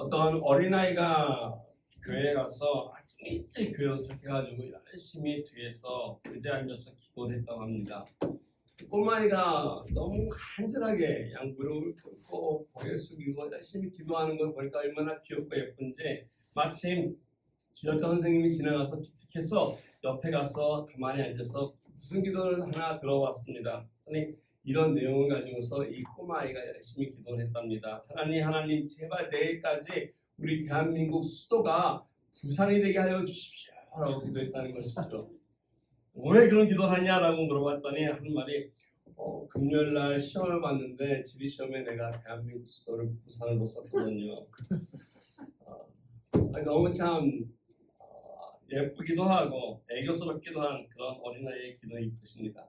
어떤 어린아이가 교회에 가서 아침 일찍 교회 도착해가지고 열심히 뒤에서 의자에 앉아서 기도를 했다고 합니다. 꼬마아이가 너무 간절하게 양무릎을 꿇고 고개를 숙이고 열심히 기도하는 걸 보니까 얼마나 귀엽고 예쁜지 마침 주역과 선생님이 지나가서 기특해서 옆에 가서 가만히 앉아서 무슨 기도를 하나 들어봤습니다. 아니 이런 내용을 가지고서 이 꼬마아이가 열심히 기도를 했답니다. 하나님 제발 내일까지 우리 대한민국 수도가 부산이 되게 하여 주십시오 라고 기도했다는 것이죠. 왜 그런 기도를 하냐라고 물어봤더니 하는 말이 금요일날 시험을 봤는데 지리시험에 내가 대한민국 수도를 부산으로 썼거든요. 너무 참 예쁘기도 하고 애교스럽기도 한 그런 어린아이의 기도인 것입니다.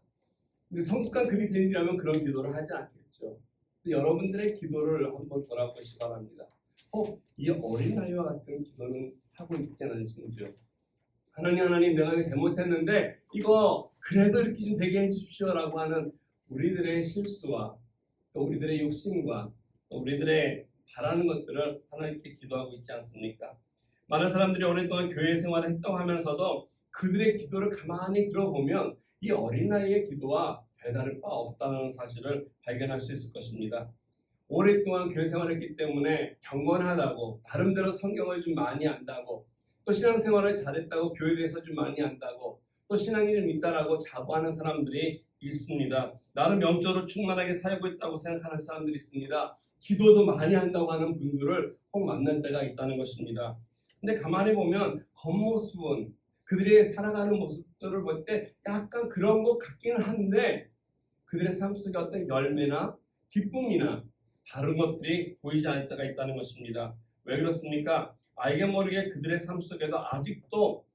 근데 성숙한 그리스도인이라면 그런 기도를 하지 않겠죠. 여러분들의 기도를 한번 돌아보시기 바랍니다. 이 어린아이와 같은 기도는 하고 있지 않으신지요? 하나님 내가 이거 잘못했는데 이거 그래도 이렇게 좀 되게 해주십시오 라고 하는 우리들의 실수와 또 우리들의 욕심과 또 우리들의 바라는 것들을 하나님께 기도하고 있지 않습니까? 많은 사람들이 오랫동안 교회 생활을 했다고 하면서도 그들의 기도를 가만히 들어보면 이 어린아이의 기도와 별다를 바 없다는 사실을 발견할 수 있을 것입니다. 오랫동안 교회 생활을 했기 때문에 경건하다고 나름대로 성경을 좀 많이 안다고 또 신앙생활을 잘했다고 교회에 대해서 좀 많이 안다고 또 신앙이 좀 있다라고 자부하는 사람들이 있습니다. 나름 영적으로 충만하게 살고 있다고 생각하는 사람들이 있습니다. 기도도 많이 한다고 하는 분들을 꼭 만날 때가 있다는 것입니다. 근데 가만히 보면 겉모습은 그들이 살아가는 모습들을 볼 때 약간 그런 것 같기는 한데 그들의 삶 속에 어떤 열매나 기쁨이나 다른 것들이 보이지 않을 때가 있다는 것입니다. 왜 그렇습니까? 알게 모르게 그들의 삶 속에도 아직도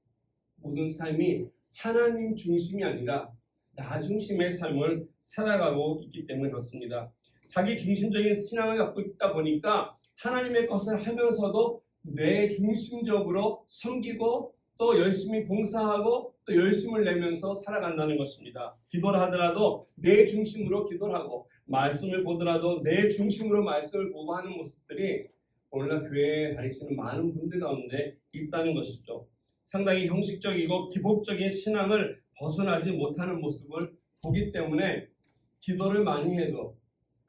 모든 삶이 하나님 중심이 아니라 나 중심의 삶을 살아가고 있기 때문에 그렇습니다. 자기 중심적인 신앙을 갖고 있다 보니까 하나님의 것을 하면서도 내 중심적으로 섬기고 또 열심히 봉사하고 또 열심을 내면서 살아간다는 것입니다. 기도를 하더라도 내 중심으로 기도를 하고 말씀을 보더라도 내 중심으로 말씀을 보고 하는 모습들이 오늘날 교회에 다니시는 많은 분들 가운데 있다는 것이죠. 상당히 형식적이고 기복적인 신앙을 벗어나지 못하는 모습을 보기 때문에 기도를 많이 해도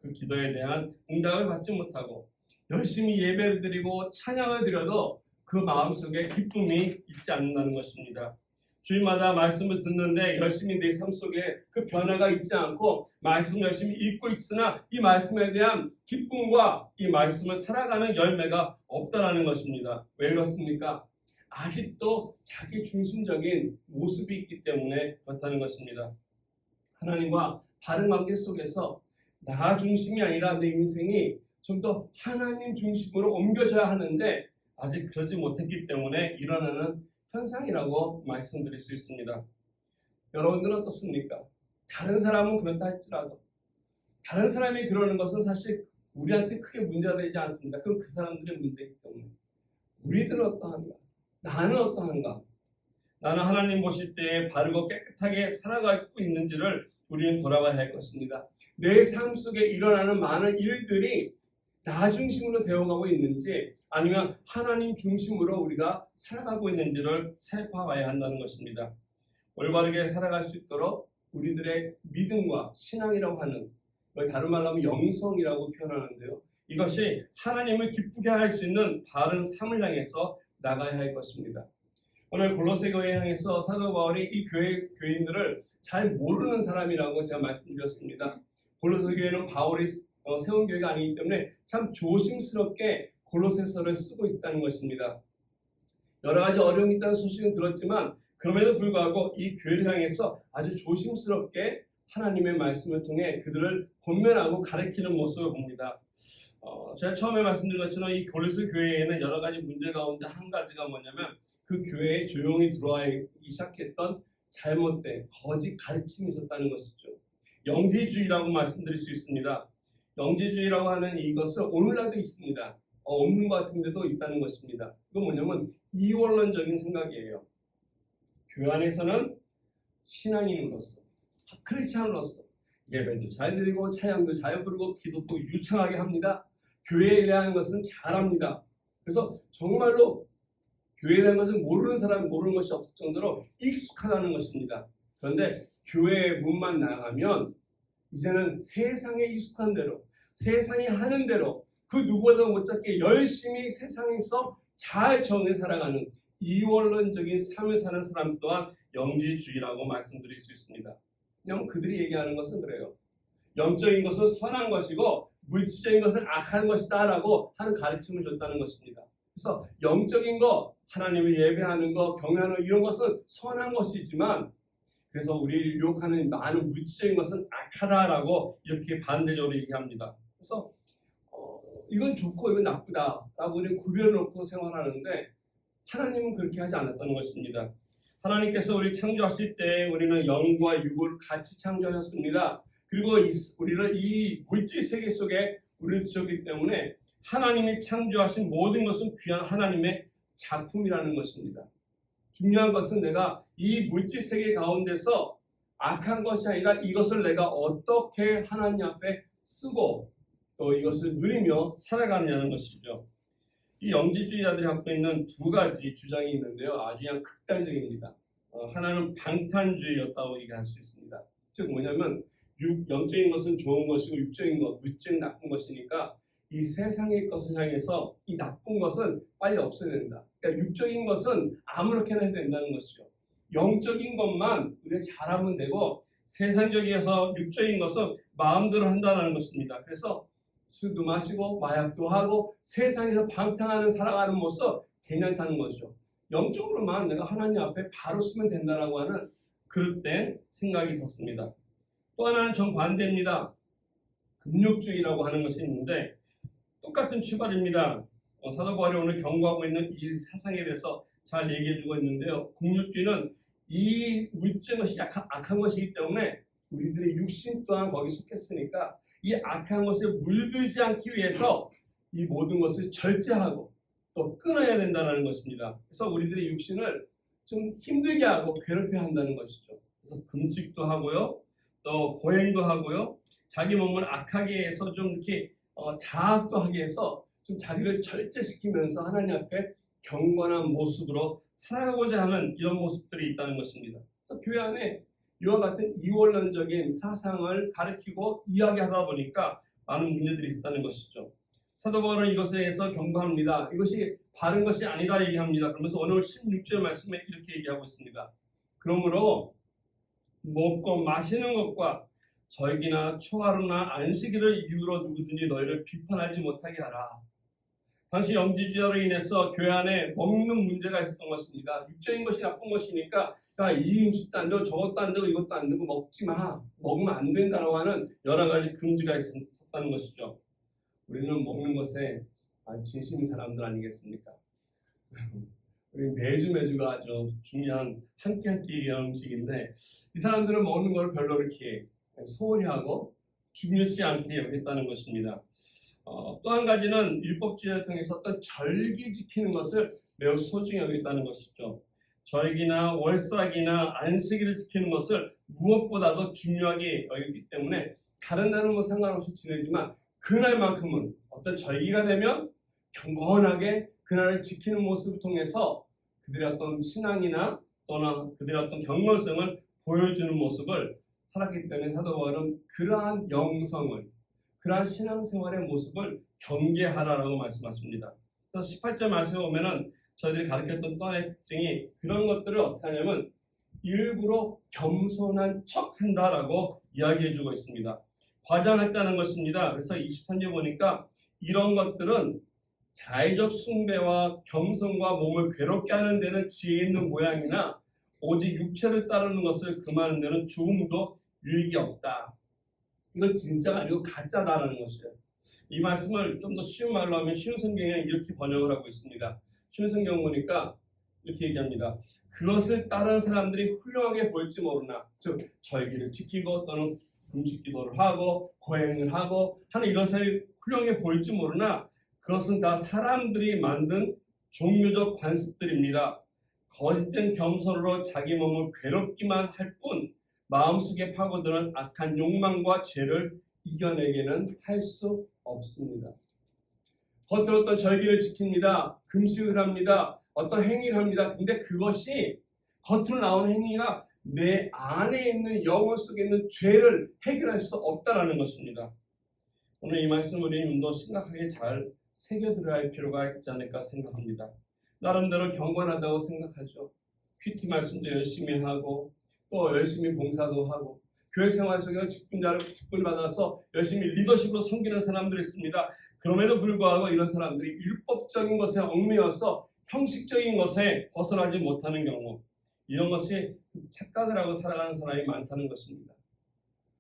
그 기도에 대한 응답을 받지 못하고 열심히 예배를 드리고 찬양을 드려도 그 마음속에 기쁨이 있지 않는다는 것입니다. 주일마다 말씀을 듣는데 열심히 내 삶 속에 그 변화가 있지 않고 말씀 열심히 읽고 있으나 이 말씀에 대한 기쁨과 이 말씀을 살아가는 열매가 없다라는 것입니다. 왜 그렇습니까? 아직도 자기 중심적인 모습이 있기 때문에 그렇다는 것입니다. 하나님과 바른 관계 속에서 나 중심이 아니라 내 인생이 좀 더 하나님 중심으로 옮겨져야 하는데 아직 그러지 못했기 때문에 일어나는 현상이라고 말씀드릴 수 있습니다. 여러분들은 어떻습니까? 다른 사람은 그렇다 할지라도 다른 사람이 그러는 것은 사실 우리한테 크게 문제가 되지 않습니다. 그건 그 사람들의 문제이기 때문에 우리들은 어떠한가? 나는 어떠한가? 나는 하나님 보실 때 바르고 깨끗하게 살아가고 있는지를 우리는 돌아봐야 할 것입니다. 내 삶 속에 일어나는 많은 일들이 나 중심으로 되어가고 있는지 아니면 하나님 중심으로 우리가 살아가고 있는지를 살펴봐야 한다는 것입니다. 올바르게 살아갈 수 있도록 우리들의 믿음과 신앙이라고 하는 다른 말로 하면 영성이라고 표현하는데요. 이것이 하나님을 기쁘게 할 수 있는 바른 삶을 향해서 나가야 할 것입니다. 오늘 골로새 교회 향해서 사도 바울이 이 교인들을 잘 모르는 사람이라고 제가 말씀드렸습니다. 골로새 교회는 바울이 세운 교회가 아니기 때문에 참 조심스럽게 골로새서를 쓰고 있다는 것입니다. 여러 가지 어려움이 있다는 소식은 들었지만 그럼에도 불구하고 이 교회를 향해서 아주 조심스럽게 하나님의 말씀을 통해 그들을 권면하고 가르치는 모습을 봅니다. 제가 처음에 말씀드린 것처럼 이 골로새 교회에는 여러 가지 문제 가운데 한 가지가 뭐냐면 그 교회에 조용히 들어와기 시작했던 잘못된 거짓 가르침이 있었다는 것이죠. 영지주의라고 말씀드릴 수 있습니다. 영지주의라고 하는 이것은 오늘날도 있습니다. 없는 것 같은데도 있다는 것입니다. 이건 뭐냐면 이원론적인 생각이에요. 교회 안에서는 신앙인으로서 크리스찬으로서 예배도 잘 드리고 찬양도 잘 부르고 기도도 유창하게 합니다. 교회에 대한 것은 잘합니다. 그래서 정말로 교회라는 것은 모르는 사람이 모르는 것이 없을 정도로 익숙하다는 것입니다. 그런데 교회 문만 나가면 이제는 세상에 익숙한 대로, 세상이 하는 대로 그 누구보다 못잡게 열심히 세상에서 잘 정해 살아가는 이원론적인 삶을 사는 사람 또한 영지주의라고 말씀드릴 수 있습니다. 그냥 그들이 얘기하는 것은 그래요. 영적인 것은 선한 것이고 물질적인 것은 악한 것이다 라고 하는 가르침을 줬다는 것입니다. 그래서 영적인 것, 하나님을 예배하는 것, 경외하는 것, 이런 것은 선한 것이지만 그래서 우리를 유혹하는 많은 물질적인 것은 악하다라고 이렇게 반대적으로 얘기합니다. 그래서 이건 좋고 이건 나쁘다라고 우리는 구별해놓고 생활하는데 하나님은 그렇게 하지 않았다는 것입니다. 하나님께서 우리를 창조하실 때 우리는 영과 육을 같이 창조하셨습니다. 그리고 우리를 이 물질 세계 속에 우리를 주셨기 때문에 하나님이 창조하신 모든 것은 귀한 하나님의 작품이라는 것입니다. 중요한 것은 내가 이 물질 세계 가운데서 악한 것이 아니라 이것을 내가 어떻게 하나님 앞에 쓰고 또 이것을 누리며 살아가느냐는 것이죠. 이 영지주의자들이 갖고 있는 두 가지 주장이 있는데요. 아주 그냥 극단적입니다. 하나는 방탄주의였다고 얘기할 수 있습니다. 즉 뭐냐면 영적인 것은 좋은 것이고 육적인 것, 물질은 나쁜 것이니까 이 세상의 것을 향해서 이 나쁜 것은 빨리 없애야 된다. 그러니까 육적인 것은 아무렇게나 해도 된다는 것이죠. 영적인 것만 우리가 잘하면 되고 세상적이어서 육적인 것은 마음대로 한다는 것입니다. 그래서 술도 마시고 마약도 하고 세상에서 방탕하는 살아가는 모습 괜찮다는 것이죠. 영적으로만 내가 하나님 앞에 바로 쓰면 된다라고 하는 그릇된 생각이 있었습니다. 또 하나는 정반대입니다. 금욕주의라고 하는 것이 있는데 똑같은 출발입니다. 사도 바울이 오늘 경고하고 있는 이 사상에 대해서 잘 얘기해주고 있는데요. 금욕주의는 이 물질 것이 악한 것이기 때문에 우리들의 육신 또한 거기 속했으니까 이 악한 것에 물들지 않기 위해서 이 모든 것을 절제하고 또 끊어야 된다는 것입니다. 그래서 우리들의 육신을 좀 힘들게 하고 괴롭혀야 한다는 것이죠. 그래서 금식도 하고요. 또 고행도 하고요. 자기 몸을 악하게 해서 좀 이렇게 자학도 하게 해서 좀 자기를 절제시키면서 하나님 앞에 경건한 모습으로 살아가고자 하는 이런 모습들이 있다는 것입니다. 그래서 교회 안에 이와 같은 이원론적인 사상을 가르치고 이야기하다 보니까 많은 문제들이 있었다는 것이죠. 사도 바울은 이것에 대해서 경고합니다. 이것이 바른 것이 아니다 얘기합니다. 그러면서 오늘 16절 말씀에 이렇게 얘기하고 있습니다. 그러므로 먹고 마시는 것과 절기나 초하루나 안식일을 이유로 누구든지 너희를 비판하지 못하게 하라. 당시 영지주의로 인해서 교회 안에 먹는 문제가 있었던 것입니다. 육적인 것이 나쁜 것이니까 이 음식도 안 되고 저것도 안 되고 이것도 안 되고 먹지 마. 먹으면 안 된다고 하는 여러 가지 금지가 있었다는 것이죠. 우리는 먹는 것에 진심인 사람들 아니겠습니까? 우리 매주가 아주 중요한 한 끼 한 끼 음식인데 이 사람들은 먹는 걸 별로 이렇게 소홀히 하고 중요치 않게 여겼다는 것입니다. 또 한 가지는 율법주의를 통해서 어떤 절기 지키는 것을 매우 소중히 여겼다는 것이죠. 절기나 월삭이나 안식일을 지키는 것을 무엇보다도 중요하게 여겼기 때문에 다른 날은 뭐 상관없이 지내지만 그날만큼은 어떤 절기가 되면 경건하게 그날을 지키는 모습을 통해서 그들의 어떤 신앙이나 또는 그들의 어떤 경건성을 보여주는 모습을 살았기 때문에 사도 바울은 그러한 영성을 그러한 신앙생활의 모습을 경계하라라고 말씀하십니다. 그래서 18절 말씀에 보면은 저희들이 가르쳤던 또 하나의 특징이 그런 것들을 어떻게 하냐면 일부러 겸손한 척한다라고 이야기해주고 있습니다. 과장했다는 것입니다. 그래서 23절 보니까 이런 것들은 자의적 숭배와 겸손과 몸을 괴롭게 하는 데는 지혜 있는 모양이나 오직 육체를 따르는 것을 금하는 데는 조금도 유익이 없다. 이건 진짜가 아니고 가짜다라는 것이에요. 이 말씀을 좀 더 쉬운 말로 하면 쉬운 성경에 이렇게 번역을 하고 있습니다. 쉬운 성경 보니까 이렇게 얘기합니다. 그것을 따르는 사람들이 훌륭하게 보일지 모르나 즉 절기를 지키고 또는 금식 기도를 하고 고행을 하고 하는 이런 사람이 훌륭하게 보일지 모르나 그것은 다 사람들이 만든 종교적 관습들입니다. 거짓된 겸손으로 자기 몸을 괴롭기만 할 뿐 마음속에 파고드는 악한 욕망과 죄를 이겨내기는 할 수 없습니다. 겉으로 어떤 절기를 지킵니다. 금식을 합니다. 어떤 행위를 합니다. 근데 그것이 겉으로 나오는 행위가 내 안에 있는 영혼 속에 있는 죄를 해결할 수 없다라는 것입니다. 오늘 이 말씀을 우리 좀 더 심각하게 잘 새겨들어야 할 필요가 있지 않을까 생각합니다. 나름대로 경건하다고 생각하죠. PT 말씀도 열심히 하고 또 열심히 봉사도 하고 교회 생활 속에서 직분을 받아서 열심히 리더십으로 섬기는 사람들이 있습니다. 그럼에도 불구하고 이런 사람들이 율법적인 것에 얽매여서 형식적인 것에 벗어나지 못하는 경우, 이런 것이 착각을 하고 살아가는 사람이 많다는 것입니다.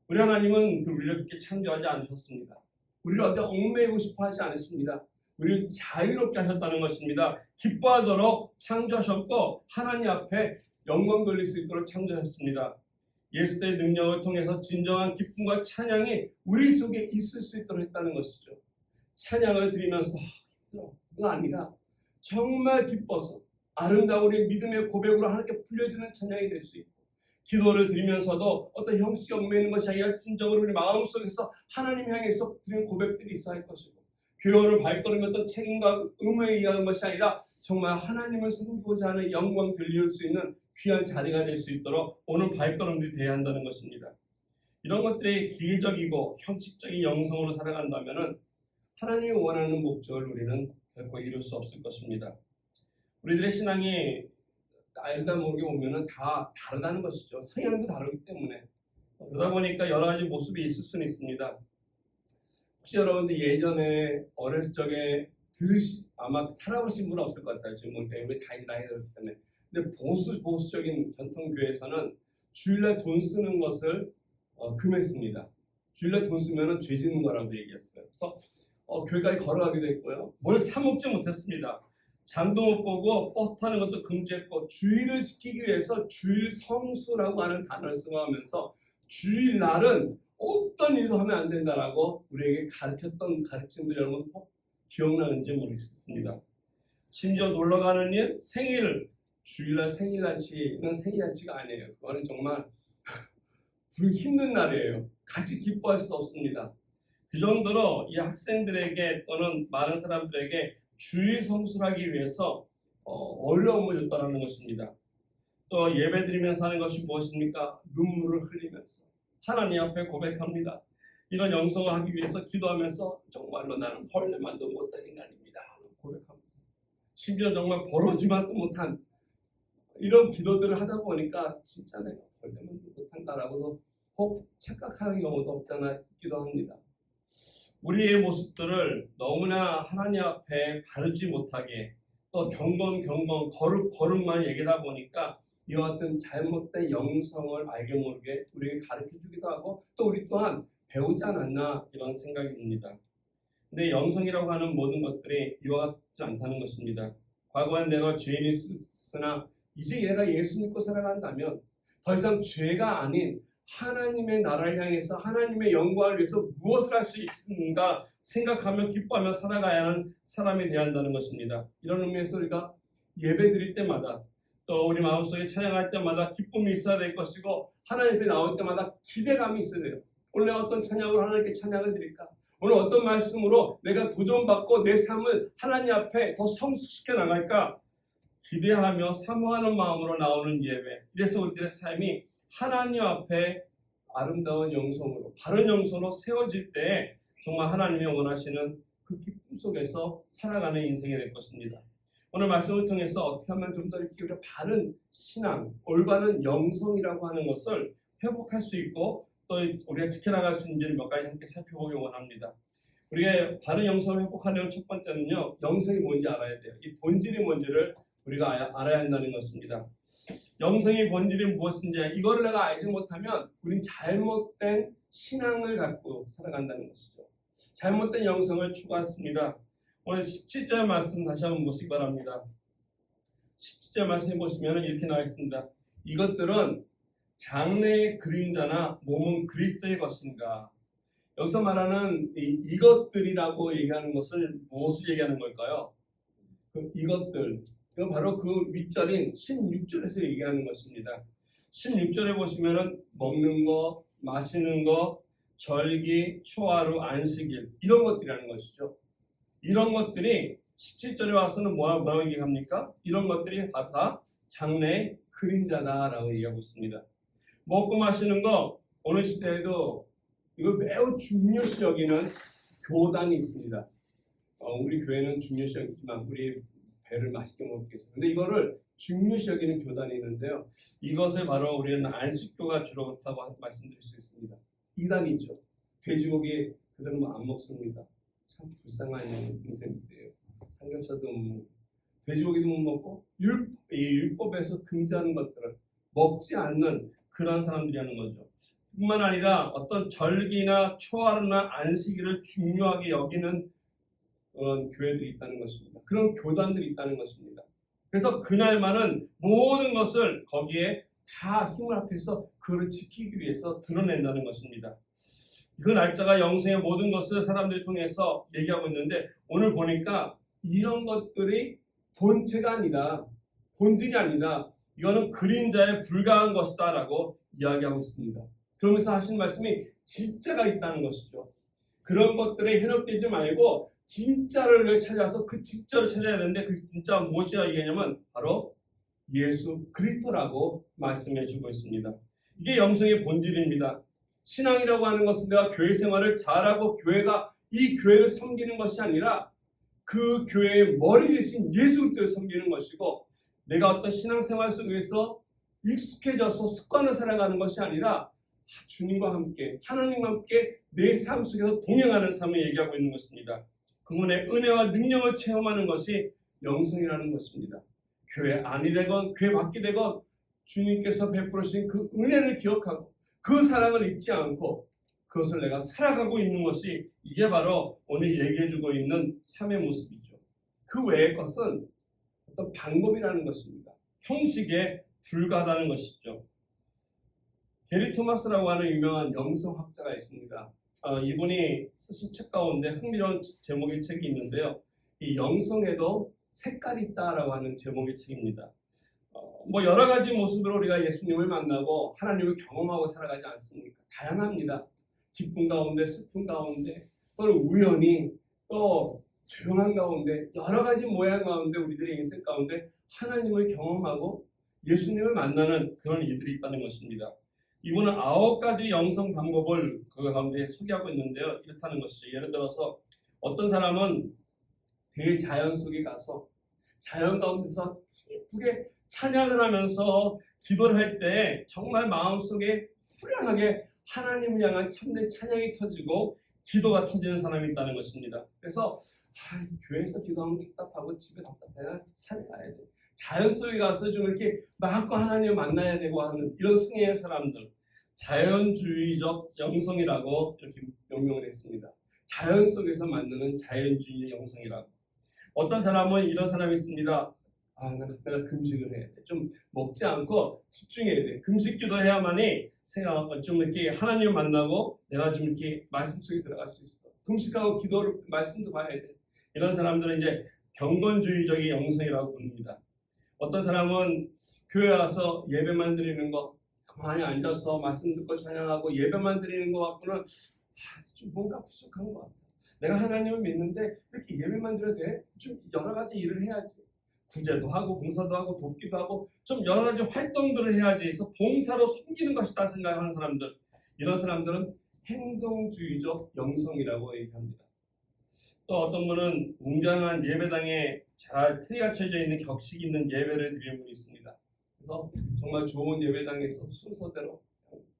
우리 하나님은 우리를 그렇게 창조하지 않으셨습니다. 우리를 어디 얽매이고 싶어 하지 않으십니다. 우리를 자유롭게 하셨다는 것입니다. 기뻐하도록 창조하셨고 하나님 앞에 영광 돌릴 수 있도록 창조하셨습니다. 예수의 능력을 통해서 진정한 기쁨과 찬양이 우리 속에 있을 수 있도록 했다는 것이죠. 찬양을 드리면서 힘들어, 그거 아니라 정말 기뻐서 아름다운 우리의 믿음의 고백으로 하나님께 불려지는 찬양이 될 수 있고, 기도를 드리면서도 어떤 형식이 얽매이는 것이 아니라 진정으로 우리 마음속에서 하나님 향해서 드리는 고백들이 있어야 할 것이고, 교회를 발걸으며 어떤 책임과 의무에 의한 것이 아니라 정말 하나님을 섬기고자 하는 영광 들릴 수 있는 귀한 자리가 될 수 있도록 오늘 발걸음들이 되어야 한다는 것입니다. 이런 것들이 기계적이고 형식적인 영성으로 살아간다면 하나님이 원하는 목적을 우리는 결코 이룰 수 없을 것입니다. 우리들의 신앙이 알다 모르게 보면 다 다르다는 것이죠. 성향도 다르기 때문에. 그러다 보니까 여러 가지 모습이 있을 수는 있습니다. 혹시 여러분들 예전에 어렸을 적에 아마 살아보신 분은 없을 것 같아요. 지금 우리 다 나이 들었기 때문에. 근데 보수적인 전통교회에서는 주일날 돈 쓰는 것을 금했습니다. 주일날 돈 쓰면 죄 짓는 거라고 얘기했어요. 그래서 교회까지 걸어가기도 했고요. 뭘 사 먹지 못했습니다. 장도 못 보고 버스 타는 것도 금지했고, 주일을 지키기 위해서 주일 성수라고 하는 단어를 쓰면서 주일날은 어떤 일도 하면 안 된다라고 우리에게 가르쳤던 가르침들 여러분 기억나는지 모르겠습니다. 심지어 놀러가는 일, 생일, 주일날 생일잔치는 생일잔치가 아니에요. 그거는 정말 힘든 날이에요. 같이 기뻐할 수 없습니다. 그 정도로 이 학생들에게 또는 많은 사람들에게 주일 성수하기 위해서 어려움을 줬다는 것입니다. 또 예배드리면서 하는 것이 무엇입니까? 눈물을 흘리면서 하나님 앞에 고백합니다. 이런 영성을 하기 위해서 기도하면서 정말로 나는 벌레만도 못한 인간입니다. 고백하면서 심지어 정말 버러지만도 못한 이런 기도들을 하다 보니까 진짜 내가 벌레만도 못한다라고도 혹 착각하는 경우도 없잖아 있기도 합니다. 우리의 모습들을 너무나 하나님 앞에 바르지 못하게 또 거룩만 얘기하다 보니까 이와 같은 잘못된 영성을 알게 모르게 우리에게 가르쳐주기도 하고 또 우리 또한 배우지 않았나 이런 생각이 듭니다. 근데 영성이라고 하는 모든 것들이 이와 같지 않다는 것입니다. 과거엔 내가 죄인이었으나 이제 얘가 예수 믿고 살아간다면 더 이상 죄가 아닌 하나님의 나라를 향해서 하나님의 영광을 위해서 무엇을 할 수 있는가 생각하며 기뻐하며 살아가야 하는 사람이 되어야 한다는 것입니다. 이런 의미에서 우리가 예배 드릴 때마다 또 우리 마음속에 찬양할 때마다 기쁨이 있어야 될 것이고 하나님 앞에 나올 때마다 기대감이 있어야 돼요. 오늘 내가 어떤 찬양으로 하나님께 찬양을 드릴까? 오늘 어떤 말씀으로 내가 도전받고 내 삶을 하나님 앞에 더 성숙시켜 나갈까? 기대하며 사모하는 마음으로 나오는 예배. 이래서 우리들의 삶이 하나님 앞에 아름다운 영성으로 바른 영성으로 세워질 때 정말 하나님이 원하시는 그 기쁨 속에서 살아가는 인생이 될 것입니다. 오늘 말씀을 통해서 어떻게 하면 좀 더 이렇게 우리가 바른 신앙, 올바른 영성이라고 하는 것을 회복할 수 있고 또 우리가 지켜나갈 수 있는지를 몇 가지 함께 살펴보기 원합니다. 우리가 바른 영성을 회복하려면 첫 번째는요, 영성이 뭔지 알아야 돼요. 이 본질이 뭔지를 우리가 알아야 한다는 것입니다. 영성의 본질이 무엇인지 이거를 내가 알지 못하면 우린 잘못된 신앙을 갖고 살아간다는 것이죠. 잘못된 영성을 추구했습니다. 오늘 17절 말씀 다시 한번 보시기 바랍니다. 17절 말씀 보시면 이렇게 나와 있습니다. 이것들은 장래의 그림자나 몸은 그리스도의 것인가. 여기서 말하는 이것들이라고 얘기하는 것을 무엇을 얘기하는 걸까요? 이것들. 이건 바로 그 윗절인 16절에서 얘기하는 것입니다. 16절에 보시면은 먹는 거, 마시는 거, 절기, 초하루, 안식일 이런 것들이라는 것이죠. 이런 것들이 17절에 와서는 뭐라고 얘기합니까? 이런 것들이 다 장래의 그림자다라고 얘기하고 있습니다. 먹고 마시는 거 어느 시대에도 이거 매우 중요시 여기는 교단이 있습니다. 우리 교회는 중요시 여기지만 우리 배를 맛있게 먹기 위해서. 근데 이거를 중요시 여기는 교단이 있는데요. 이것을 바로 우리는 안식교가 주로 그렇다고 말씀드릴 수 있습니다. 이단이죠. 돼지고기 그들은 안 먹습니다. 참 불쌍한 인생인데요. 삼겹살도 못 먹고 돼지고기도 못 먹고 율법에서 금지하는 것들을 먹지 않는 그런 사람들이 하는 거죠. 뿐만 아니라 어떤 절기나 초하루나 안식일을 중요하게 여기는 그런 교회들이 있다는 것입니다. 그런 교단들이 있다는 것입니다. 그래서 그날만은 모든 것을 거기에 다 힘을 합해서 그를 지키기 위해서 드러낸다는 것입니다. 그 날짜가 영생의 모든 것을 사람들을 통해서 얘기하고 있는데 오늘 보니까 이런 것들이 본체가 아니다. 본질이 아니다. 이거는 그림자에 불과한 것이다 라고 이야기하고 있습니다. 그러면서 하신 말씀이 진짜가 있다는 것이죠. 그런 것들에 현혹되지 말고 진짜를 찾아서 그 진짜를 찾아야 되는데 그 진짜가 무엇이라 얘기하냐면 바로 예수 그리스도라고 말씀해 주고 있습니다. 이게 영성의 본질입니다. 신앙이라고 하는 것은 내가 교회 생활을 잘하고 교회가 이 교회를 섬기는 것이 아니라 그 교회의 머리 대신 예수 그리스도를 섬기는 것이고 내가 어떤 신앙생활 속에서 익숙해져서 습관을 살아가는 것이 아니라 주님과 함께 하나님과 함께 내 삶 속에서 동행하는 삶을 얘기하고 있는 것입니다. 그분의 은혜와 능력을 체험하는 것이 영성이라는 것입니다. 교회 안이 되건 교회 밖이 되건 주님께서 베풀으신 그 은혜를 기억하고 그 사랑을 잊지 않고 그것을 내가 살아가고 있는 것이 이게 바로 오늘 얘기해주고 있는 삶의 모습이죠. 그 외의 것은 어떤 방법이라는 것입니다. 형식에 불과하다는 것이죠. 게리 토마스라고 하는 유명한 영성학자가 있습니다. 이분이 쓰신 책 가운데 흥미로운 제목의 책이 있는데요. 이 영성에도 색깔이 있다라고 하는 제목의 책입니다. 여러 가지 모습으로 우리가 예수님을 만나고 하나님을 경험하고 살아가지 않습니까? 다양합니다. 기쁨 가운데, 슬픔 가운데, 또 우연히, 또 조용한 가운데, 여러 가지 모양 가운데 우리들의 인생 가운데 하나님을 경험하고 예수님을 만나는 그런 일들이 있다는 것입니다. 이분은 9가지 영성 방법을 그 가운데 소개하고 있는데요. 이렇다는 것이죠. 예를 들어서 어떤 사람은 대자연 속에 가서 자연 가운데서 예쁘게 찬양을 하면서 기도를 할 때 정말 마음속에 후련하게 하나님을 향한 참된 찬양이 터지고 기도가 터지는 사람이 있다는 것입니다. 그래서 교회에서 기도하면 답답하고 집에 답답해야 산에 가야 돼. 자연 속에 가서 좀 이렇게 마음껏 하나님을 만나야 되고 하는 이런 성향의 사람들, 자연주의적 영성이라고 이렇게 명명을 했습니다. 자연 속에서 만나는 자연주의 영성이라고. 어떤 사람은 이런 사람이 있습니다. 내가 금식을 해야 돼. 좀 먹지 않고 집중해야 돼. 금식 기도해야만이 좀 이렇게 하나님을 만나고 내가 좀 이렇게 말씀 속에 들어갈 수 있어. 금식하고 기도를 말씀도 봐야 돼. 이런 사람들은 이제 경건주의적인 영성이라고 부릅니다. 어떤 사람은 교회 와서 예배만 드리는 거 가만히 앉아서 말씀 듣고 찬양하고 예배만 드리는 거 갖고는 좀 뭔가 부족한 것 같아. 내가 하나님을 믿는데 이렇게 예배만 드려도 돼? 좀 여러 가지 일을 해야지. 구제도 하고 봉사도 하고 돕기도 하고 좀 여러 가지 활동들을 해야지 해서 봉사로 섬기는 것이다 생각하는 사람들, 이런 사람들은 행동주의적 영성이라고 얘기합니다. 또 어떤 분은 웅장한 예배당에 잘 틀이 갖춰져 있는 격식 있는 예배를 드리는 분이 있습니다. 그래서 정말 좋은 예배당에서 순서대로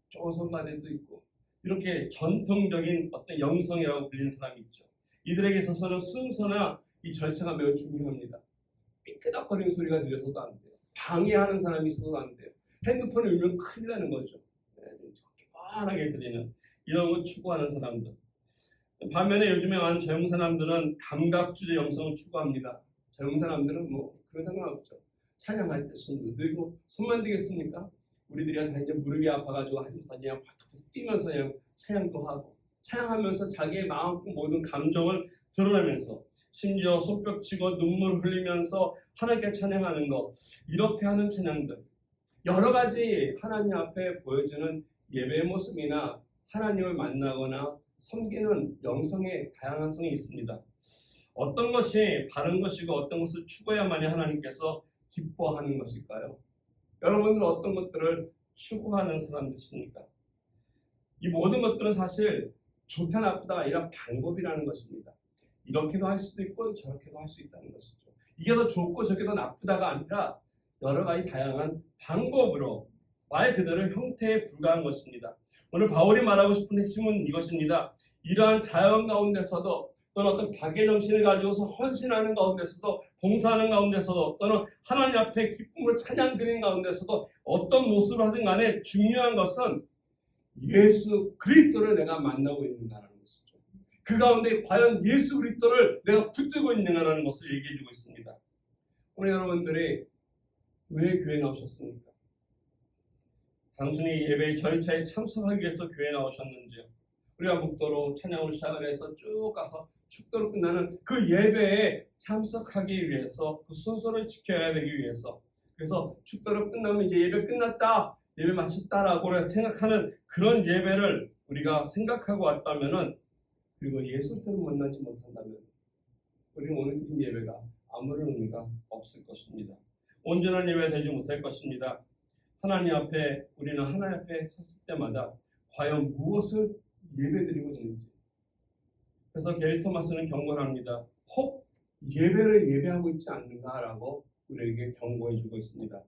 좋은 성가대도 있고 이렇게 전통적인 어떤 영성이라고 불리는 사람이 있죠. 이들에게 있어서는 순서나 이 절차가 매우 중요합니다. 삐끄덕거리는 소리가 들려서도 안 돼요. 방해하는 사람이 있어도 안 돼요. 핸드폰을 울면 큰일 나는 거죠. 뻔하게 들리는 이런 걸 추구하는 사람들. 반면에 요즘에 많은 젊은 사람들은 감각주의 영성을 추구합니다. 젊은 사람들은 그런 상관없죠. 찬양할 때 손도 들고 손만 들겠습니까? 우리들이 다 이제 무릎이 아파가지고 그냥 팍팍 뛰면서 그냥 찬양도 하고 찬양하면서 자기의 마음 모든 감정을 드러내면서 심지어 손뼉치고 눈물 흘리면서 하나님께 찬양하는 것, 이렇게 하는 찬양들, 여러 가지 하나님 앞에 보여주는 예배의 모습이나 하나님을 만나거나 섬기는 영성의 다양한 성이 있습니다. 어떤 것이 바른 것이고 어떤 것을 추구해야만이 하나님께서 기뻐하는 것일까요? 여러분들은 어떤 것들을 추구하는 사람들이십니까? 이 모든 것들은 사실 좋다 나쁘다가 아니라 방법이라는 것입니다. 이렇게도 할 수도 있고 저렇게도 할 수 있다는 것이죠. 이게 더 좋고 저게 더 나쁘다가 아니라 여러 가지 다양한 방법으로 말 그대로 형태에 불과한 것입니다. 오늘 바울이 말하고 싶은 핵심은 이것입니다. 이러한 자연 가운데서도 또는 어떤 박의 정신을 가지고서 헌신하는 가운데서도 봉사하는 가운데서도 또는 하나님 앞에 기쁨으로 찬양 드리는 가운데서도 어떤 모습을 하든 간에 중요한 것은 예수 그리스도를 내가 만나고 있는가라는 것이죠. 그 가운데 과연 예수 그리스도를 내가 붙들고 있는가라는 것을 얘기해 주고 있습니다. 오늘 여러분들이 왜 교회에 나오셨습니까? 단순히 예배의 절차에 참석하기 위해서 교회에 나오셨는지요? 우리가 목도로 찬양을 시작을 해서 쭉 가서 축도로 끝나는 그 예배에 참석하기 위해서 그 순서를 지켜야 되기 위해서 그래서 축도로 끝나면 이제 예배 끝났다 예배 마쳤다라고 생각하는 그런 예배를 우리가 생각하고 왔다면은 그리고 예수를 만나지 못한다면 우리는 오늘 드린 예배가 아무런 의미가 없을 것입니다. 온전한 예배 되지 못할 것입니다. 하나님 앞에 우리는 하나님 앞에 섰을 때마다 과연 무엇을 예배드리고 있는지. 그래서 게리 토마스는 경고를 합니다. 혹 예배를 예배하고 있지 않는가라고 우리에게 경고해주고 있습니다.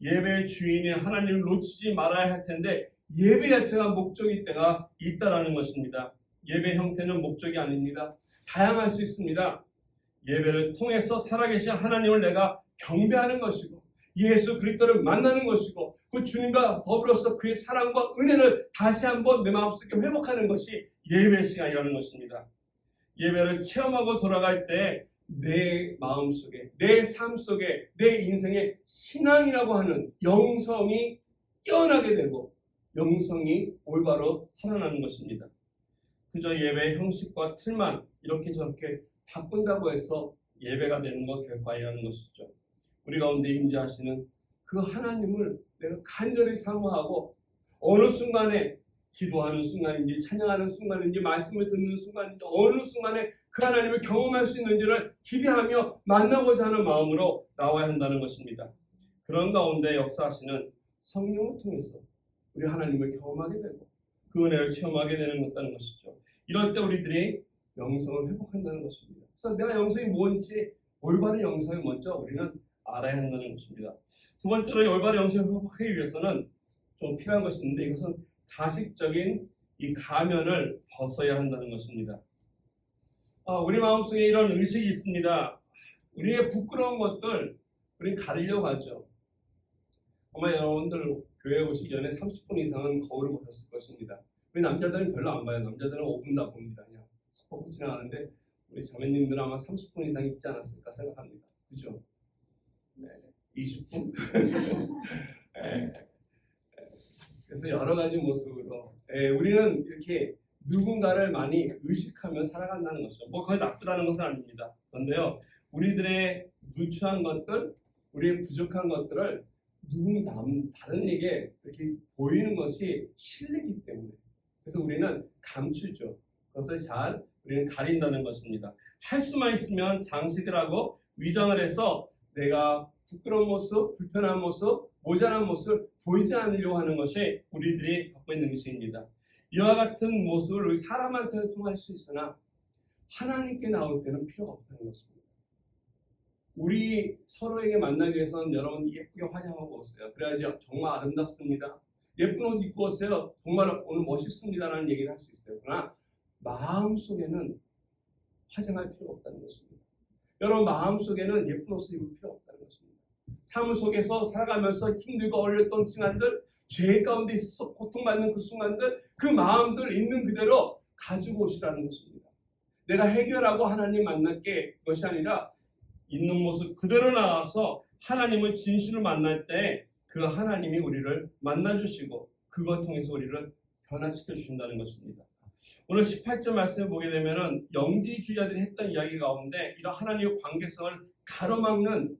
예배의 주인이 하나님을 놓치지 말아야 할 텐데 예배 자체가 목적일 때가 있다라는 것입니다. 예배 형태는 목적이 아닙니다. 다양할 수 있습니다. 예배를 통해서 살아계신 하나님을 내가 경배하는 것이고 예수 그리스도를 만나는 것이고 그 주님과 더불어서 그의 사랑과 은혜를 다시 한번 내 마음속에 회복하는 것이 예배 시간이라는 것입니다. 예배를 체험하고 돌아갈 때 내 마음속에 내 삶 속에 내 인생의 신앙이라고 하는 영성이 깨어나게 되고 영성이 올바로 살아나는 것입니다. 그저 예배의 형식과 틀만 이렇게 저렇게 바꾼다고 해서 예배가 되는 것 결코 아니라는 것이죠. 우리 가운데 임재하시는 그 하나님을 내가 간절히 사모하고 어느 순간에 기도하는 순간인지 찬양하는 순간인지 말씀을 듣는 순간인지 어느 순간에 그 하나님을 경험할 수 있는지를 기대하며 만나고자 하는 마음으로 나와야 한다는 것입니다. 그런 가운데 역사하시는 성령을 통해서 우리 하나님을 경험하게 되고 그 은혜를 체험하게 되는 것이죠. 이럴 때 우리들이 영성을 회복한다는 것입니다. 그래서 내가 영성이 뭔지 올바른 영성을 먼저 우리는 알아야 한다는 것입니다. 두 번째로 올바른 영성을 회복하기 위해서는 좀 필요한 것이 있는데 이것은 가식적인 이 가면을 벗어야 한다는 것입니다. 우리 마음속에 이런 의식이 있습니다. 우리의 부끄러운 것들 우리는 가리려고 하죠. 아마 여러분들 교회 오시기 전에 30분 이상은 거울을 보셨을 것입니다. 우리 남자들은 별로 안 봐요. 남자들은 5분 다 봅니다. 그냥 보고 지나가는데 우리 자매님들은 아마 30분 이상 있지 않았을까 생각합니다. 그죠? 네, 20분? 네. 그래서 여러 가지 모습으로 우리는 이렇게 누군가를 많이 의식하며 살아간다는 것이죠. 그게 나쁘다는 것은 아닙니다. 그런데요, 우리들의 누추한 것들, 우리의 부족한 것들을 다른에게 이렇게 보이는 것이 실례이기 때문에 그래서 우리는 감추죠. 그것을 우리는 가린다는 것입니다. 할 수만 있으면 장식을 하고 위장을 해서 내가 부끄러운 모습, 불편한 모습, 모자란 모습을 보이지 않으려고 하는 것이 우리들이 갖고 있는 의식입니다. 이와 같은 모습을 우리 사람한테는 통할 수 있으나 하나님께 나올 때는 필요가 없다는 것입니다. 우리 서로에게 만나기 위해서는 여러분 예쁘게 화장하고 오세요. 그래야지 정말 아름답습니다. 예쁜 옷 입고 오세요. 정말 오늘 멋있습니다라는 얘기를 할 수 있어요. 그러나 마음속에는 화장할 필요가 없다는 것입니다. 여러분 마음속에는 예쁜 옷을 입을 필요가 없다는 것입니다. 삶 속에서 살아가면서 힘들고 어려웠던 시간들, 죄 가운데 있어서 고통받는 그 순간들, 그 마음들 있는 그대로 가지고 오시라는 것입니다. 내가 해결하고 하나님 만날게 것이 아니라 있는 모습 그대로 나와서 하나님을 진실을 만날 때 그 하나님이 우리를 만나주시고 그것 통해서 우리를 변화시켜 주신다는 것입니다. 오늘 18절 말씀을 보게 되면은 영지주의자들이 했던 이야기 가운데 이런 하나님의 관계성을 가로막는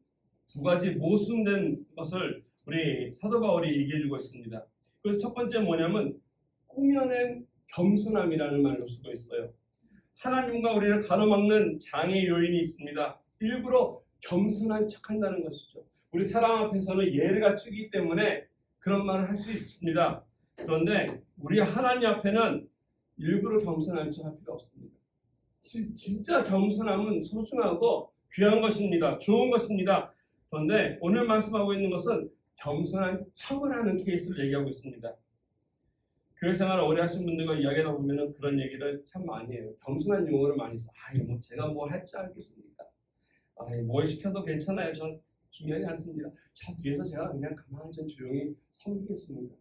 두 가지 모순된 것을 우리 사도 바울이 얘기해주고 있습니다. 그래서 첫 번째 뭐냐면 꾸며낸 겸손함이라는 말로 쓰고 있어요. 하나님과 우리를 가로막는 장애 요인이 있습니다. 일부러 겸손한 척한다는 것이죠. 우리 사람 앞에서는 예를 갖추기 때문에 그런 말을 할 수 있습니다. 그런데 우리 하나님 앞에는 일부러 겸손한 척할 필요 없습니다. 진짜 겸손함은 소중하고 귀한 것입니다. 좋은 것입니다. 그런데 오늘 말씀하고 있는 것은 겸손한 척을 하는 케이스를 얘기하고 있습니다. 교회 생활을 오래 하신 분들과 이야기하다 보면 그런 얘기를 참 많이 해요. 겸손한 용어를 많이 써. 뭐 제가 뭘 할 줄 알겠습니까? 뭘 시켜도 괜찮아요. 전 중요하지 않습니다. 저 뒤에서 제가 그냥 가만히 좀 조용히 섬기겠습니다.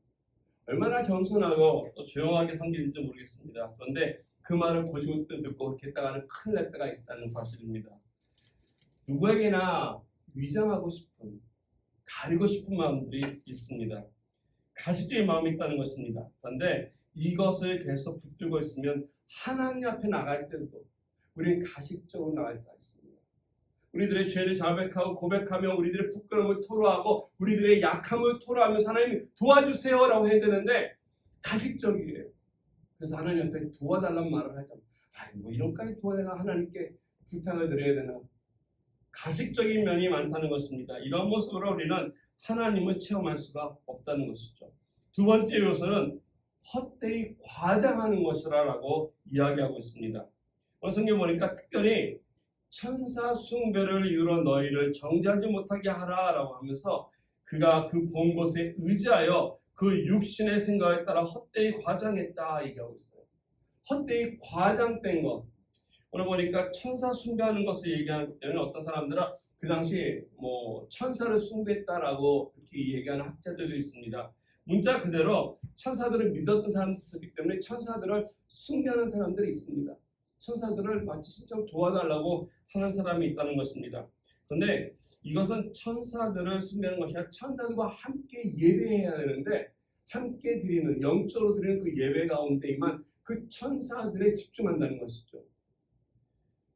얼마나 겸손하고 또 조용하게 섬기는지 모르겠습니다. 그런데 그 말을 고지고 듣고 그렇게 했다가는 큰일 날 때가 있다는 사실입니다. 누구에게나 위장하고 싶은, 가리고 싶은 마음들이 있습니다. 가식적인 마음이 있다는 것입니다. 그런데 이것을 계속 붙들고 있으면 하나님 앞에 나갈 때도 우리는 가식적으로 나갈 때가 있습니다. 우리들의 죄를 자백하고 고백하며 우리들의 부끄러움을 토로하고 우리들의 약함을 토로하면서 하나님 도와주세요 라고 해야 되는데 가식적이에요. 그래서 하나님 앞에 도와달라는 말을 하죠. 뭐 이런까지 도와내가 하나님께 부탁을 드려야 되나. 가식적인 면이 많다는 것입니다. 이런 모습으로 우리는 하나님을 체험할 수가 없다는 것이죠. 두 번째 요소는 헛되이 과장하는 것이라고 이야기하고 있습니다. 오늘 성경 보니까 특별히 천사 숭배를 이유로 너희를 정죄하지 못하게 하라라고 하면서 그가 그 본 것에 의지하여 그 육신의 생각에 따라 헛되이 과장했다 얘기하고 있어요. 헛되이 과장된 것. 오늘 보니까 천사 숭배하는 것을 얘기하기 때문에 어떤 사람들은 그 당시 천사를 숭배했다라고 이렇게 얘기하는 학자들도 있습니다. 문자 그대로 천사들을 믿었던 사람들이기 때문에 천사들을 숭배하는 사람들이 있습니다. 천사들을 마치 신청 도와달라고 하는 사람이 있다는 것입니다. 그런데 이것은 천사들을 숭배하는 것이 아니라 천사들과 함께 예배해야 되는데 함께 드리는 영적으로 드리는 그 예배 가운데에만 그 천사들에 집중한다는 것이죠.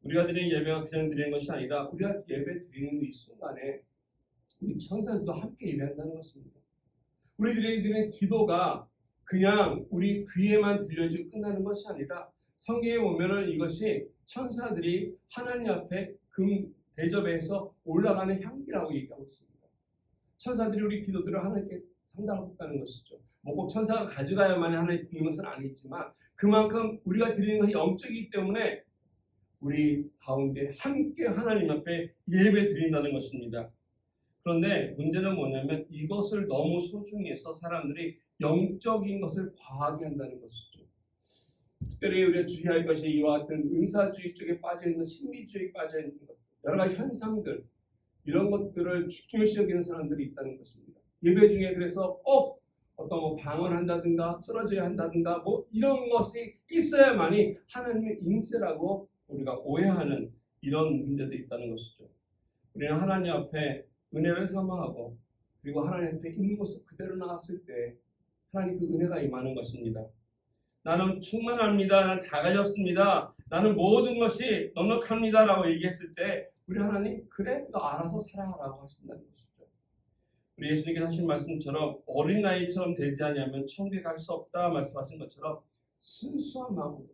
우리가 드리는 예배가 그냥 드리는 것이 아니라 우리가 예배 드리는 이 순간에 우리 천사들도 함께 예배한다는 것입니다. 우리들이 드리는 기도가 그냥 우리 귀에만 들려지고 끝나는 것이 아니라 성경에 보면은 이것이 천사들이 하나님 앞에 금 대접에서 올라가는 향기라고 얘기하고 있습니다. 천사들이 우리 기도들을 하나님께 상달하고 있다는 것이죠. 꼭 천사가 가져가야만 하나님 듣는 것은 아니지만 그만큼 우리가 드리는 것이 영적이기 때문에 우리 가운데 함께 하나님 앞에 예배 드린다는 것입니다. 그런데 문제는 뭐냐면 이것을 너무 소중히 해서 사람들이 영적인 것을 과하게 한다는 것이죠. 특별히 우리가 주의할 것이 이와 같은 은사주의 쪽에 빠져있는 신비주의에 빠져있는 것, 여러 가지 현상들 이런 것들을 중요시 여기는 사람들이 있다는 것입니다. 예배 중에 그래서 꼭 어떤 방언한다든가 쓰러져야 한다든가 이런 것이 있어야만이 하나님의 임재라고 우리가 오해하는 이런 문제도 있다는 것이죠. 우리는 하나님 앞에 은혜를 사모하고 그리고 하나님 앞에 있는 모습 그대로 나갔을 때 하나님 그 은혜가 임하는 것입니다. 나는 충만합니다. 나는 다 가졌습니다. 나는 모든 것이 넉넉합니다 라고 얘기했을 때 우리 하나님 그래 너 알아서 살아라고 하신다는 것이죠. 우리 예수님께서 하신 말씀처럼 어린아이처럼 되지 않으면 천국에 갈 수 없다 말씀하신 것처럼 순수한 마음으로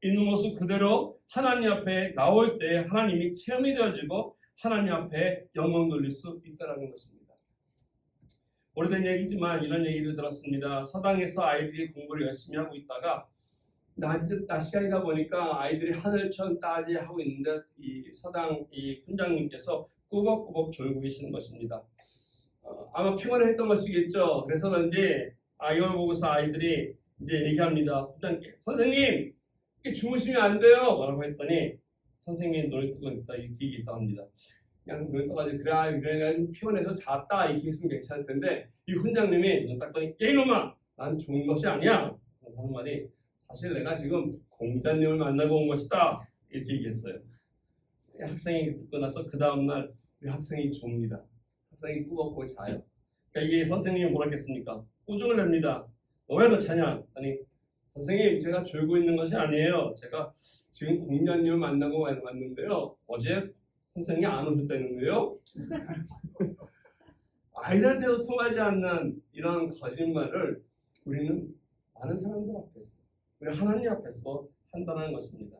있는 모습 그대로 하나님 앞에 나올 때 하나님이 체험이 되어지고 하나님 앞에 영광 돌릴 수 있다는 것입니다. 오래된 얘기지만 이런 얘기를 들었습니다. 서당에서 아이들이 공부를 열심히 하고 있다가 낮 시간이다 보니까 아이들이 하늘천 따지 하고 있는데 이 서당 이 훈장님께서 꾸벅꾸벅 졸고 계시는 것입니다. 아마 피곤했던 것이겠죠. 그래서 그런지 이걸 보고서 아이들이 이제 얘기합니다. 훈장님께 선생님 이렇게 주무시면 안 돼요 라고 했더니 선생님이 눈을 뜨고 있다 이렇게 얘기했다고 합니다. 그냥 눈을 떠가지고 그래 피곤해서 잤다 이렇게 했으면 괜찮을 텐데 이 훈장님이 눈 딱 떠니 야 이놈아 난 좋은 것이 아니야 하는 말이 사실 내가 지금 공자님을 만나고 온 것이다 이렇게 얘기했어요. 학생이 듣고 나서 그 다음날 우리 학생이 좁니다. 학생이 꾸벅꾸벅 자요. 그러니까 이게 선생님이 뭐라 했겠습니까? 꾸중을 냅니다. 왜 너 자냐? 아니 선생님 제가 졸고 있는 것이 아니에요. 제가 지금 공자님을 만나고 왔는데요. 어제 선생님이 안 오셨다는데요. 아이들한테도 통하지 않는 이런 거짓말을 우리는 많은 사람들 앞에서 우리 하나님 앞에서 한다는 것입니다.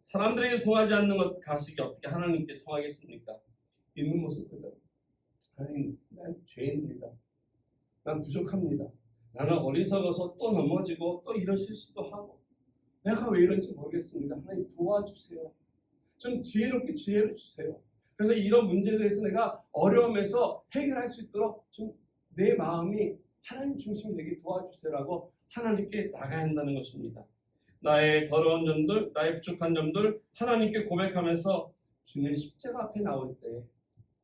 사람들에게 통하지 않는 것 가식이 어떻게 하나님께 통하겠습니까? 있는 모습 그대로. 하나님, 난 죄인입니다. 난 부족합니다. 나는 어리석어서 또 넘어지고 또 이런 실수도 하고 내가 왜 이런지 모르겠습니다. 하나님 도와주세요. 좀 지혜롭게 지혜를 주세요. 그래서 이런 문제에 대해서 내가 어려움에서 해결할 수 있도록 좀 내 마음이 하나님 중심이 되게 도와주세요라고 하나님께 나가야 한다는 것입니다. 나의 더러운 점들, 나의 부족한 점들 하나님께 고백하면서 주님의 십자가 앞에 나올 때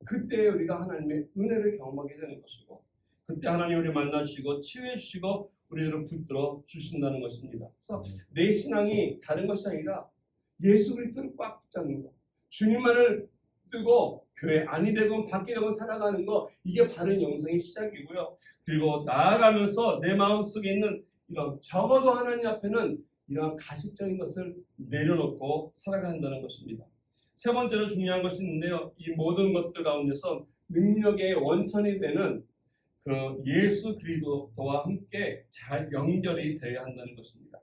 그때 우리가 하나님의 은혜를 경험하게 되는 것이고 그때 하나님 우리 만나주시고 치유해 주시고 우리들을 붙들어 주신다는 것입니다. 그래서 내 신앙이 다른 것이 아니라 예수 그리스도를 꽉 붙잡는 것, 주님만을 뜨고 교회 안이 되고 밖이 되고 살아가는 거 이게 바른 영성의 시작이고요. 그리고 나아가면서 내 마음속에 있는 이런 적어도 하나님 앞에는 이런 가식적인 것을 내려놓고 살아간다는 것입니다. 세 번째로 중요한 것이 있는데요. 이 모든 것들 가운데서 능력의 원천이 되는 그 예수 그리스도와 함께 잘 연결이 되어야 한다는 것입니다.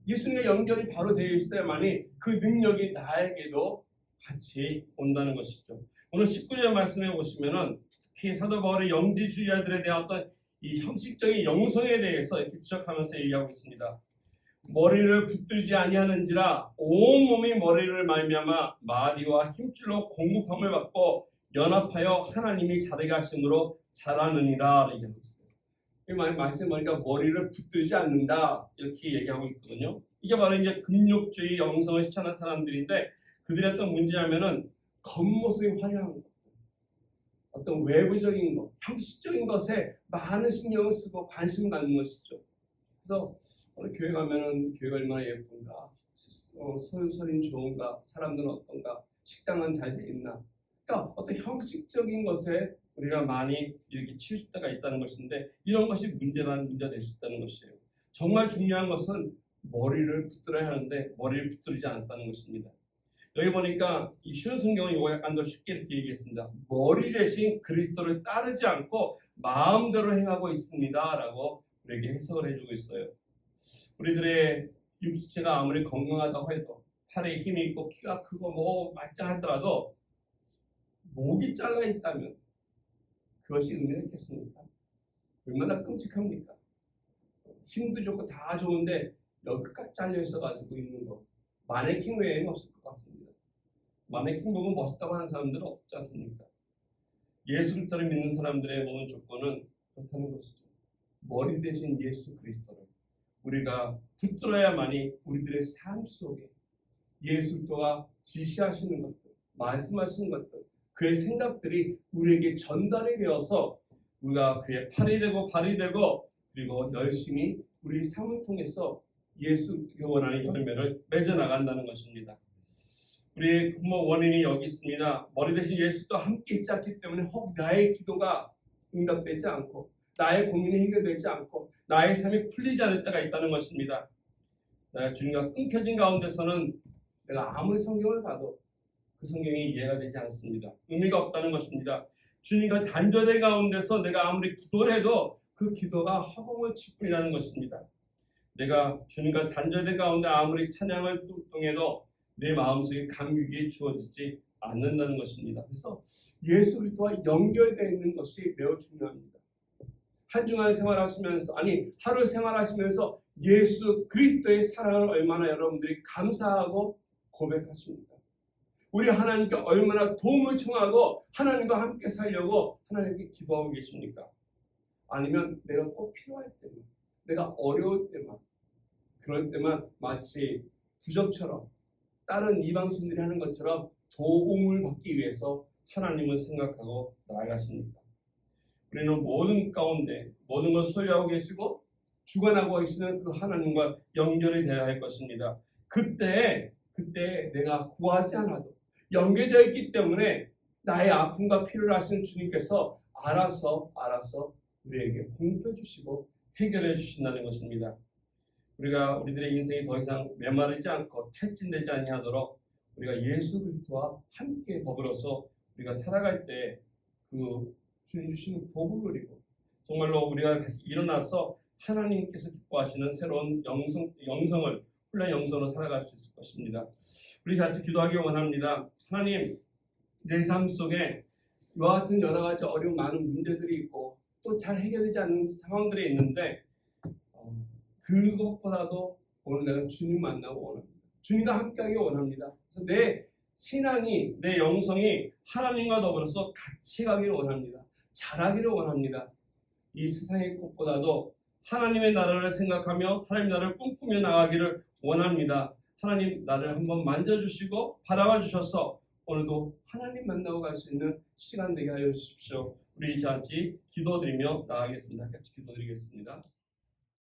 예수님과 연결이 바로 되어 있어야만이 그 능력이 나에게도 같이 온다는 것이죠. 오늘 19절 말씀에 보시면은 특히 사도 바울의 영지주의자들에 대한 어떤 이 형식적인 영성에 대해서 이렇게 지적하면서 얘기하고 있습니다. 머리를 붙들지 아니하는지라 온 몸이 머리를 말미암아 마디와 힘줄로 공급함을 받고 연합하여 하나님이 자르게 하심으로 자라느니라 얘기하고 있어요. 이 말씀에 보니까 머리를 붙들지 않는다 이렇게 얘기하고 있거든요. 이게 바로 이제 금욕주의 영성을 실천하는 사람들인데 그들의 어떤 문제냐면은 겉모습이 화려한 것, 어떤 외부적인 것, 형식적인 것에 많은 신경을 쓰고 관심을 갖는 것이죠. 그래서 오늘 교회 가면은 교회가 얼마나 예쁜가, 소유설인 좋은가, 사람들은 어떤가, 식당은 잘 돼 있나. 그러니까 어떤 형식적인 것에 우리가 많이 이렇게 치우칠 때가 있다는 것인데 이런 것이 문제가 될 수 있다는 것이에요. 정말 중요한 것은 머리를 붙들어야 하는데 머리를 붙들지 않았다는 것입니다. 여기 보니까 이 쉬운 성경은 이거 약간 더 쉽게 이렇게 얘기했습니다. 머리 대신 그리스도를 따르지 않고 마음대로 행하고 있습니다라고 우리에게 해석을 해주고 있어요. 우리들의 육체가 아무리 건강하다고 해도 팔에 힘이 있고 키가 크고 뭐 말짱하더라도 목이 잘라 있다면 그것이 의미가 있겠습니까? 얼마나 끔찍합니까? 힘도 좋고 다 좋은데 여기까지 잘려 있어가지고 있는 거 마네킹 외에는 없을 것 같습니다. 마네킹 보고 멋있다고 하는 사람들은 없지 않습니까? 예수 그리스도를 믿는 사람들의 모든 조건은 그렇다는 것이죠. 머리 대신 예수 그리스도를 우리가 붙들어야만이 우리들의 삶 속에 예수 그리스도가 지시하시는 것들, 말씀하시는 것들, 그의 생각들이 우리에게 전달이 되어서 우리가 그의 팔이 되고 발이 되고 그리고 열심히 우리 삶을 통해서 예수께 원하는 열매를 맺어 나간다는 것입니다. 우리의 근본 원인이 여기 있습니다. 머리 대신 예수도 함께 있지 않기 때문에 혹 나의 기도가 응답되지 않고 나의 고민이 해결되지 않고 나의 삶이 풀리지 않을 때가 있다는 것입니다. 주님과 끊겨진 가운데서는 내가 아무리 성경을 봐도 그 성경이 이해가 되지 않습니다. 의미가 없다는 것입니다. 주님과 단절된 가운데서 내가 아무리 기도를 해도 그 기도가 허공을 칠 뿐이라는 것입니다. 내가 주님과 단절된 가운데 아무리 찬양을 뚱뚱해도 내 마음속에 감격이 주어지지 않는다는 것입니다. 그래서 예수 그리스도와 연결되어 있는 것이 매우 중요합니다. 한 주간 생활하시면서 하루 생활하시면서 예수 그리스도의 사랑을 얼마나 여러분들이 감사하고 고백하십니까? 우리 하나님께 얼마나 도움을 청하고 하나님과 함께 살려고 하나님께 기도하고 계십니까? 아니면 내가 꼭 필요할 때만, 내가 어려울 때만, 그럴 때만 마치 부적처럼 다른 이방신들이 하는 것처럼 도움을 받기 위해서 하나님을 생각하고 나아가십니까? 우리는 모든 가운데 모든 걸 소유하고 계시고 주관하고 계시는 그 하나님과 연결이 되어야 할 것입니다. 그때 내가 구하지 않아도 연결되어 있기 때문에 나의 아픔과 필요를 하시는 주님께서 알아서 우리에게 공급해 주시고 해결해 주신다는 것입니다. 우리가 우리들의 인생이 더 이상 메마르지 않고 탈진되지 아니하도록 우리가 예수 그리스도와 함께 더불어서 우리가 살아갈 때 그 주님 주시는 복을 누리고 정말로 우리가 일어나서 하나님께서 기뻐하시는 새로운 영성을 훌륭한 영성으로 살아갈 수 있을 것입니다. 우리 같이 기도하기 원합니다. 하나님, 내 삶 속에 이와 같은 여러 가지 어려운 많은 문제들이 있고 또 잘 해결되지 않는 상황들이 있는데 그것보다도 오늘 내가 주님 만나고 원합니다. 주님과 함께하기 원합니다. 그래서 내 신앙이, 내 영성이 하나님과 더불어서 같이 가기를 원합니다. 자라기를 원합니다. 이 세상의 것보다도 하나님의 나라를 생각하며 하나님 나라를 꿈꾸며 나가기를 원합니다. 하나님 나를 한번 만져주시고 바라봐 주셔서 오늘도 하나님 만나고 갈 수 있는 시간 되게 하여 주십시오. 우리 같이 기도드리며 나가겠습니다. 같이 기도드리겠습니다.